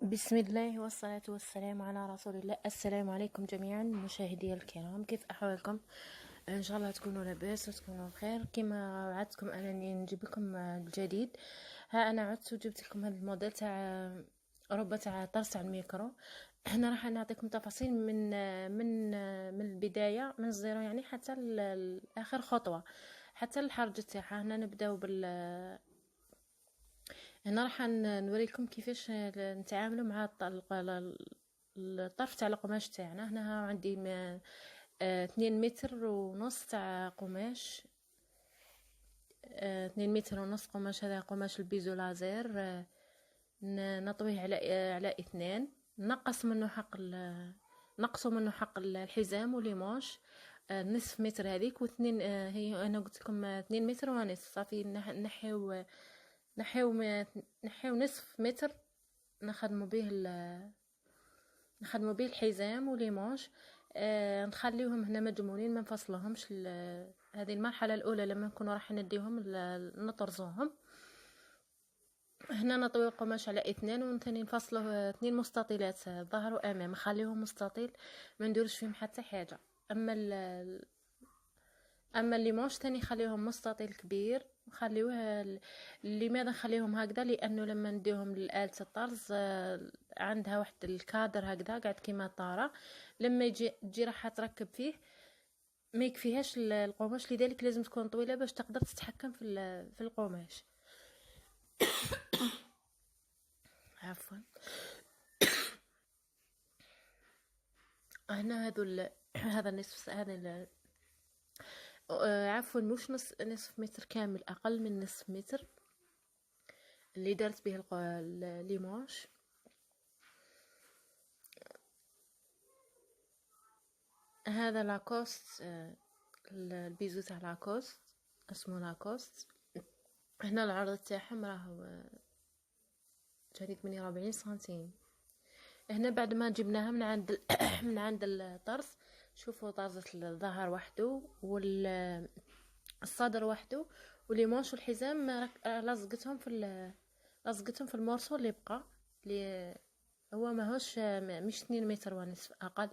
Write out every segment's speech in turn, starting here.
بسم الله والصلاة والسلام على رسول الله. السلام عليكم جميعا مشاهدي الكرام، كيف أحوالكم؟ إن شاء الله تكونوا لاباس وتكونوا بخير. كما وعدتكم أنني نجيب لكم الجديد. ها أنا عدت وجبت لكم هذا الموديل تاع ربة تاع طرس تاع الميكرو. هنا راح نعطيكم تفاصيل من البداية، من الزيرو يعني حتى آخر خطوة، حتى الحرج تاعها. هنا نبداو هنا راح نوريكم كيفاش نتعاملوا مع الطرف تاع القماش تاعنا. هنا عندي 2 متر ونص تاع قماش. 2 متر ونص قماش. هذا قماش البيزو لازير. نطويه على 2. نقصوا منه حق الحزام وليمونش. نصف متر هذيك و2. هي انا قلت لكم 2 متر ونص. صافي نحيو نصف متر نخدمو به الحزام وليمونش. نخليوهم هنا مجمولين، ما نفصلوهمش. هذه المرحله الاولى لما نكونوا راح نديوهم نطرزوهم. هنا نطوي القماش على 2 وثاني نفصله 2 مستطيلات ظهر وامام، نخليهم مستطيل ما نديروش فيهم حتى حاجه. اما الليمونش ثاني نخليهم مستطيل كبير. لماذا نخليهم هكذا؟ لانه لما نديهم لآلة الطرز عندها واحد الكادر هكذا قاعد كيما طاره، لما تجي راح تركب فيه ما يكفيهاش القماش، لذلك لازم تكون طويله باش تقدر تتحكم في القماش. عفوا. هنا هذا النصف، هذا عفوا، مش نصف متر كامل، اقل من نصف متر اللي درت به الليمونش. هذا لاكوست. البيزو تاع لاكوست اسمه لاكوست. هنا العرض تاعهم راهو جاني 48 سنتيم. هنا بعد ما جبناها من عند من عند الطرز، شوفوا طازت الظهر وحده والصدر وحده وليمونش والحزام لصقتهم في المورسو اللي بقى، اللي هو ماهوش مش 2 متر ونصف، اقل.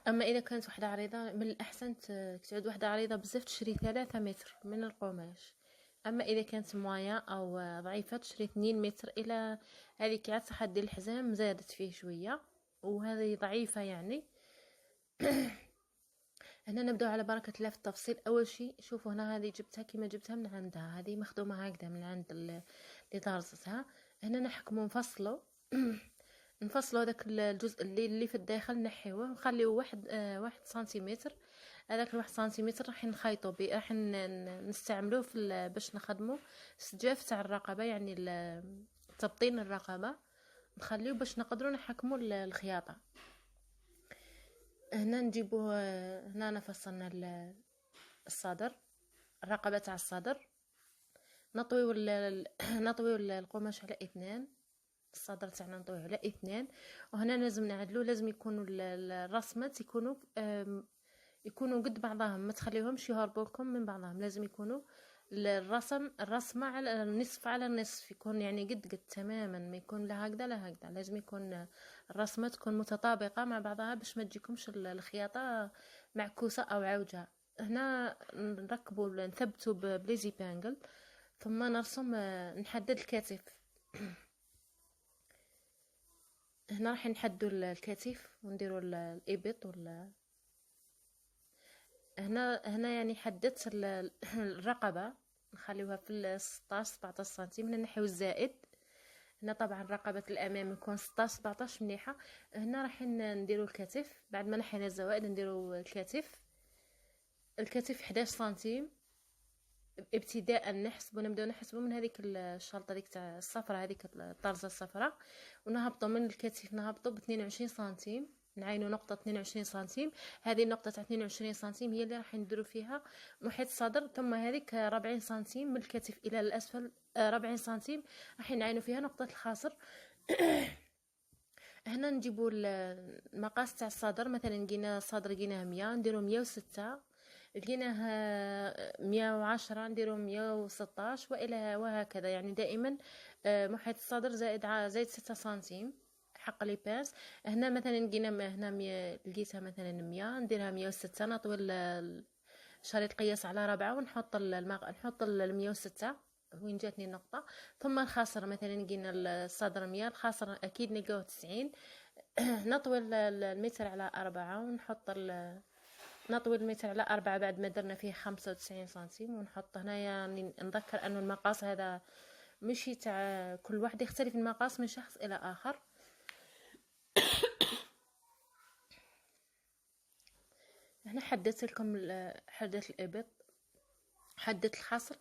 اما اذا كانت وحده عريضه من الاحسن تعود وحده عريضه بزاف تشري 3 متر من القماش. اما اذا كانت موايا او ضعيفه تشري 2 متر. الى هذيك عاد صح دير الحزام زادت فيه شويه، وهذه ضعيفه يعني. هنا نبداو على بركه الله في التفصيل. اول شيء شوفوا هنا، هذه جبتها كما جبتها من عندها، هذه مخدومه هكذا من عند اللي طارزتها. هنا نحكموا نفصلوا هذاك الجزء اللي في الداخل، نحيوه ونخليوه واحد سنتيمتر. هذاك الواحد سنتيمتر راح نخيطوا به، راح نستعملوه باش نخدموا السجاف تاع الرقبه، يعني تبطين الرقبه. نخليوه باش نقدروا نحكموا الخياطه. هنا نجيبوا هنا فصلنا الصدر، الرقبه تاع الصدر. نطويو نطويو القماش على 2. الصدر تاعنا نطويه على 2. وهنا لازم نعدلو، لازم يكونوا الرسمات يكونوا قد بعضهم، ما تخليوهمش يهربوا لكم من بعضهم. لازم يكونوا الرسمه على النصف على النصف، يكون يعني قد تماما، ما يكون لا هكذا لا هكذا. لازم يكون الرسمه تكون متطابقه مع بعضها باش ما تجيكمش الخياطه معكوسه او عوجه. هنا نركبوا نثبتوا بليزي بانجل، ثم نرسم نحدد الكتف. هنا راح نحدوا الكتف ونديروا الابط هنا يعني حددت الرقبه، نخليوها في 16 17 سنتيم. هنا نحيو الزائد. هنا طبعا رقبه الامام يكون 16 17 مليحه. هنا راح نديروا الكتف. بعد ما نحينا الزوائد نديروا الكتف 11 سنتيم ابتداء. نبداو نحسبوا من هذيك الشرطه ديك تاع الصفراء، هذيك الطرزه الصفراء، ونهبطوا من الكتف نهبطوا ب 22 سنتيم. نعينوا نقطه 22 سنتيم. هذه النقطه تاع 22 سنتيم هي اللي راح نديروا فيها محيط الصدر. ثم هذيك 40 سنتيم من الكتف الى الاسفل، 40 سنتيم راح نعينوا فيها نقطه الخاصر. هنا نجيبوا المقاس تاع الصدر. مثلا لقينا الصدر لقيناه 100، نديروا 106. لقيناه 110 نديرو 116 والى وهكذا، يعني دائما محيط الصدر زائد 6 سنتيم حق لي باس. هنا مثلا لقينا هنا لقيتها مثلا 100 نديرها 106، نطوي شريط قياس على 4 ونحط نحط 106 وين جاتني النقطة. ثم الخاصر مثلا لقينا الصدر 100، الخاصر أكيد نلقاوه 90. نطوي المتر على 4 ونحط نطوي المتر على 4 بعد ما درنا فيه 95 سنتيم ونحط هنايا. يعني نذكر أنه المقاس هذا مشي تاع كل واحد يختلف المقاس من شخص إلى آخر. هنا حددت لكم حدة الإبط، حدة الخصر.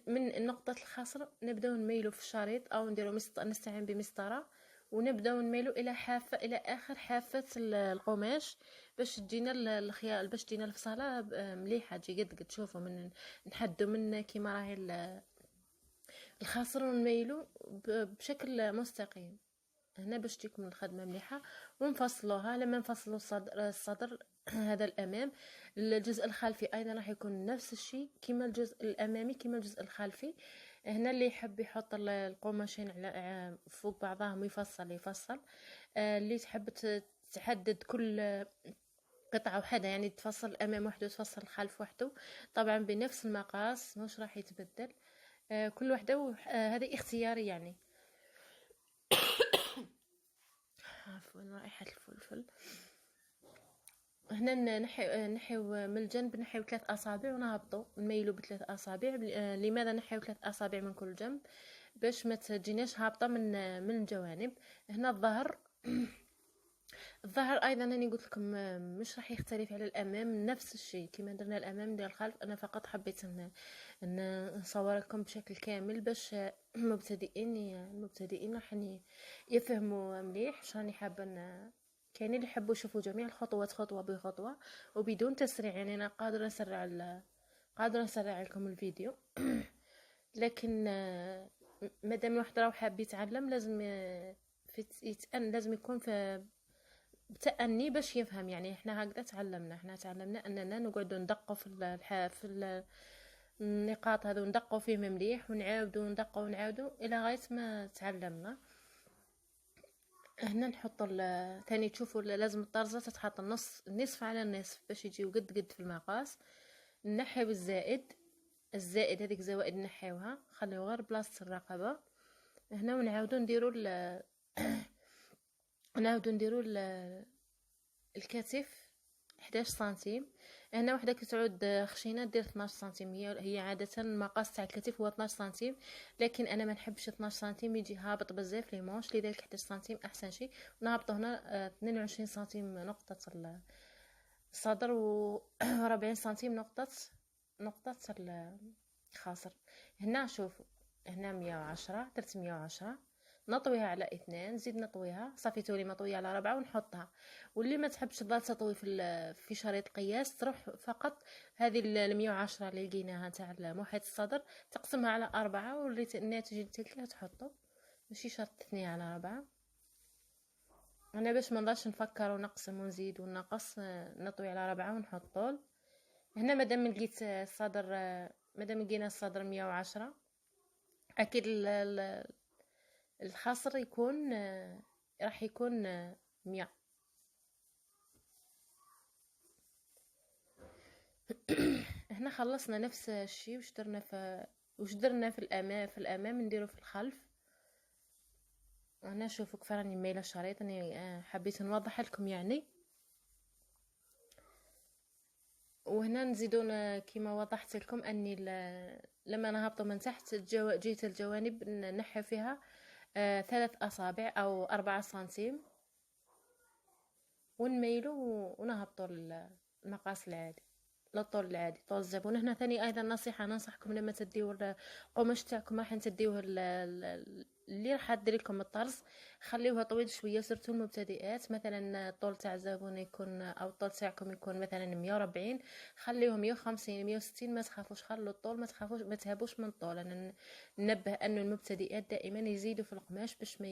من نقطة الخصر نبداو نميلو في الشريط أو نديرو نستعين بمسطرة ونبداو نميلو إلى حافة، إلى آخر حافة القماش باش تجينا الخيال، باش تجينا الفصالة مليحة، تجي قد شوفوا من نحدو من كيما راهي الخصر ونميلو بشكل مستقيم هنا باش تجيكم الخدمه مليحه. ونفصلوها لما نفصلوا الصدر هذا الامام. الجزء الخلفي ايضا راح يكون نفس الشيء كما الجزء الامامي كما الجزء الخلفي. هنا اللي يحب يحط القماشين على فوق بعضهم يفصل. اللي تحب تحدد كل قطعة وحدة، يعني تفصل الامام وحده وتفصل الخلف وحده، طبعا بنفس المقاس مش راح يتبدل. كل وحده هذه اختياري يعني. عفوا رائحة الفلفل. هنا نحيو من الجنب، نحيو 3 أصابع ونهبطو نميلو ب3 أصابع. لماذا نحيو 3 أصابع من كل جنب؟ باش ما تجيناش هابطة من الجوانب. هنا الظهر الظهر ايضا انا قلت لكم مش راح يختلف على الامام، نفس الشيء كما درنا الامام ندير الخلف. انا فقط حبيت ان نصور لكم بشكل كامل باش المبتدئين راح يفهموا مليح اش راني حابه. كاين اللي يحبوا يشوفوا جميع الخطوات خطوه بخطوه وبدون تسريع، يعني انا قادره نسرع لكم الفيديو. لكن مادام الواحد راه حاب يتعلم لازم لازم يكون في بتأني باش يفهم. يعني احنا هكذا تعلمنا اننا نقعدوا ندقوا في النقاط هذو، ندقوا فيه مليح ونعاودوا ندقوا الى غايه ما تعلمنا. هنا نحط ثاني تشوفوا لازم الطرزه تتحط النصف على النصف باش يجيو قد في المقاس. نحيو الزائد هذيك زوائد نحيوها خليو غير بلاصه الرقبه هنا. ونعاودوا نديروا الكتف 11 سنتيم. هنا وحده كتعود خشينه دير 12 سنتيم. هي عاده المقاس تاع الكتف هو 12 سنتيم، لكن انا ما نحبش 12 سنتيم يجي هابط بزاف لي مونش، لذلك 11 سنتيم احسن شيء. نهبطوا هنا 22 سنتيم نقطه الصدر و 40 سنتيم نقطه الخاصر. هنا شوفوا هنا 110 درت 110 نطويها على 2 نزيد نطويها صافي تولي مطويه على 4 ونحطها. واللي ما تحبش تضل تطوي في شريط قياس تروح فقط هذه 110 اللي لقيناها تاع محيط الصدر تقسمها على 4 والناتج اللي تلقاه تحطه، ماشي شرط تثنيه على 4. انا باش ما نضلش نفكر ونقسم ونزيد ونقص نطوي على 4 ونحط طول. هنا مادام لقيت الصدر مادام لقينا الصدر 110 اكيد الخصر يكون راح يكون 100. هنا خلصنا نفس الشيء وش درنا في الامام نديرو في الخلف. انا شوفوا كيف راني مايله الشريط، انا حبيت نوضح لكم يعني. وهنا نزيدون كما وضحت لكم اني لما نهبطوا من تحت جهه الجوانب نحي فيها 3 أصابع أو 4 سنتيم ونميلو ونهبطوا المقاس العادي للطول العادي طول الزبون. هنا ثاني أيضا نصيحة ننصحكم لما تديو القماش تاعكم راح تديوه اللي راح دير لكم الطرز خليوها طويل شويه سيرتو المبتدئات. مثلا الطول تاع الزبون يكون او الطول تاعكم يكون مثلا 140 خليوه 150 160 ما تخافوش خلوا الطول ما تخافوش ما تهابوش من الطول. انا ننبه انه المبتدئات دائما يزيدوا في القماش باش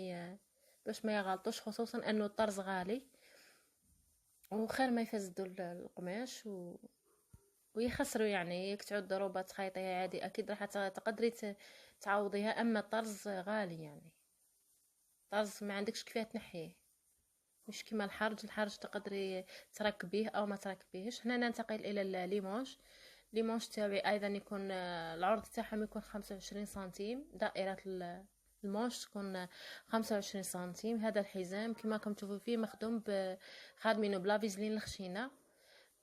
ما يغلطوش، خصوصا انه الطرز غالي وخير ما يفسدوا القماش ويخسروا يعني. ياك تعود ضروبة تخيطيها عادي اكيد راح تقدري تعوضيها، اما الطرز غالي يعني. الطرز ما عندكش كيفاه تنحيه، مش كيما الحرج تقدري تركبيه او ما تركبيهش. هنا ننتقل الى الليمونج. الليمونج تاعي ايضا يكون العرض تاعهم يكون 25 سنتيم، دائرة المونش تكون 25 سنتيم. هذا الحزام كما راكم تشوفوا فيه مخدوم خادمينه بلا فيزلين الخشينه.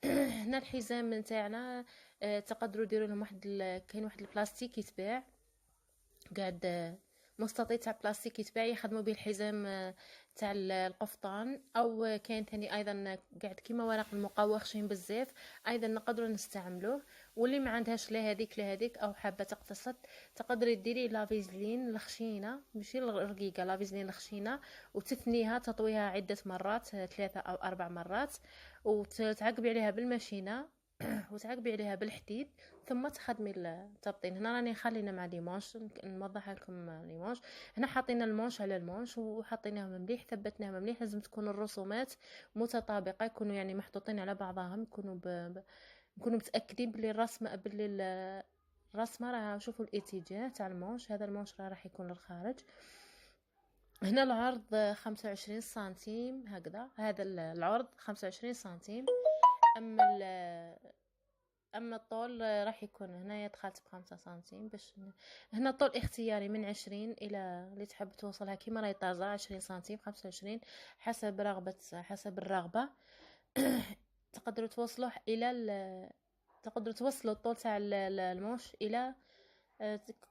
هنا الحزام نتاعنا تقدروا ديروا لهم كاين واحد البلاستيك يتباع قاعد، مستطيل تاع بلاستيك يتباع يخدموا به الحزام تاع القفطان. او كاين ثاني ايضا قاعد كيما ورق المقوى خشين بزاف، ايضا نقدروا نستعملوه. واللي ما عندهاش لا هذيك لا هذيك او حابه تقتصد، تقدري ديري لافيزلين الخشينه ماشي الرقيقه، لافيزلين الخشينه وتثنيها تطويها عده مرات 3 أو 4 مرات، وتعقبي عليها بالماشينه وتعقبي عليها بالحديد، ثم تخدمي التبطين. هنا راني خلينا مع ليمونش، نوضح لكم ليمونش. هنا حطينا المونش على المونش وحطيناهم مليح، ثبتناهم مليح. لازم تكون الرسومات متطابقه، يكونوا يعني محطوطين على بعضهم، يكونوا متاكدين بلي الرسمه راه. شوفوا الاتجاه تاع المونش، هذا المونش راح يكون للخارج. هنا العرض 25 سنتيم هكذا، هذا العرض 25 سنتيم. اما الطول راح يكون هنايا دخلت ب5 سنتيم باش هنا الطول اختياري من 20 الى اللي تحب توصلها كيما راهي طازه 20 سنتيم 25 حسب الرغبه. تقدروا توصلوه تقدروا توصلوا الطول تاع الموش الى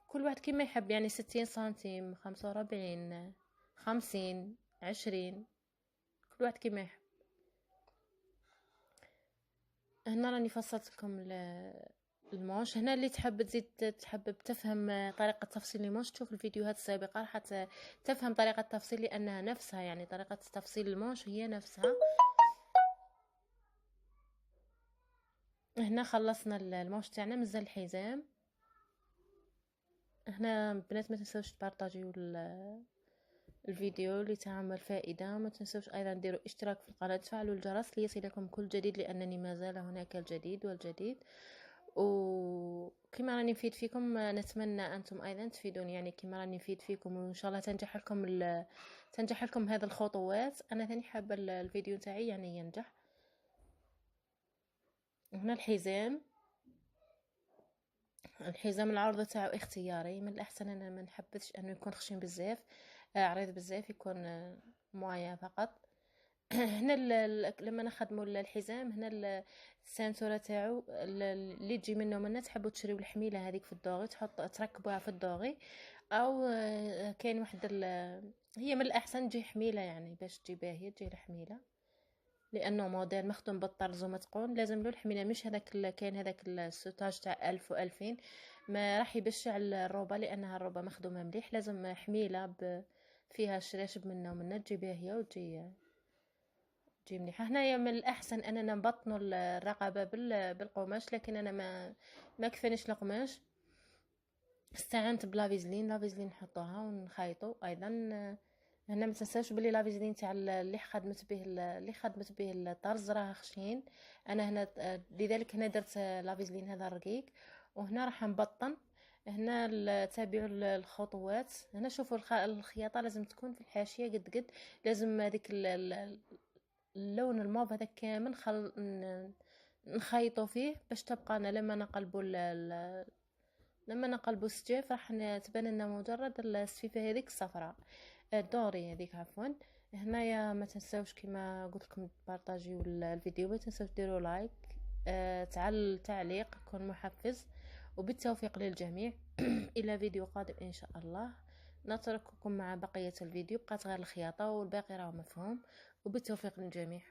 كل واحد كيما يحب، يعني 60 سنتيم 45 50 20 كل واحد كيما يحب. هنا راني فصلت لكم المونش. هنا اللي تحب تزيد تحب تفهم طريقة تفصيل المونش تشوف الفيديوهات السابقة راح تفهم طريقة التفصيل، لأنها نفسها يعني طريقة تفصيل المونش هي نفسها. هنا خلصنا المونش تاعنا، مازال الحزام. هنا بنات ما تنسوش تبارطاجيو الفيديو لتعم الفائدة. ما تنسوش أيضا ديروا اشتراك في القناة، تفعلوا الجرس ليصلكم كل جديد، لأنني ما زال هناك الجديد والجديد. وكما راني نفيد فيكم نتمنى أنتم أيضا تفيدوني، يعني كما راني نفيد فيكم، وإن شاء الله تنجح لكم هذه الخطوات. أنا ثاني حابة الفيديو تاعي يعني ينجح. هنا الحزام العرض تاعو اختياري، من الاحسن انا ما نحبذش انه يكون خشن بزاف عريض بزاف، يكون موايا فقط. هنا لما نخدموا الحزام، هنا السانتوره تاعو اللي تجي منه تحبوا تشريو الحميله هذيك في الدوغي تركبوها في الدوغي، او كاين واحد هي من الاحسن تجي حميله، يعني باش تجي باهيه تجي الحميله، لانه موديل مخدوم بالطرز ومتقون لازم له الحميله، مش هذاك كاين هذاك السوتاج تاع 1000 و2000 ما راح يبشع الروبه، لانها الروبه مخدومه مليح. لازم حميله فيها شراشب منه تجي باهيه وتجي مليحه. هنايا من الاحسن اننا نبطنوا الرقبه بالقماش، لكن انا ما كفانيش القماش، استعنت بلافيزلين. لافيزلين نحطوها ونخيطوا ايضا. هنا ما تنساوش بلي لافيزلين تاع اللي خدمت به الطرز راه خشين. انا هنا لذلك هنا درت لافيزلين هذا رقيق. وهنا راح نبطن. هنا تابعوا الخطوات. هنا شوفوا الخياطه لازم تكون في الحاشيه قد لازم هذيك اللون الموف هذا كامل نخيطوا فيه باش تبقى لما نقلبوا السجاف راح تبان لنا مجرد السفيفه هذيك الصفراء الدوري هذيك عفوا. هنايا ما تنساوش كما قلت لكم تبارطاجيو الفيديو، ما تنساوش ديروا لايك تعليق يكون محفز. وبالتوفيق للجميع. الى فيديو قادم ان شاء الله. نترككم مع بقيه الفيديو، بقات غير الخياطه والباقي راه مفهوم. وبالتوفيق للجميع.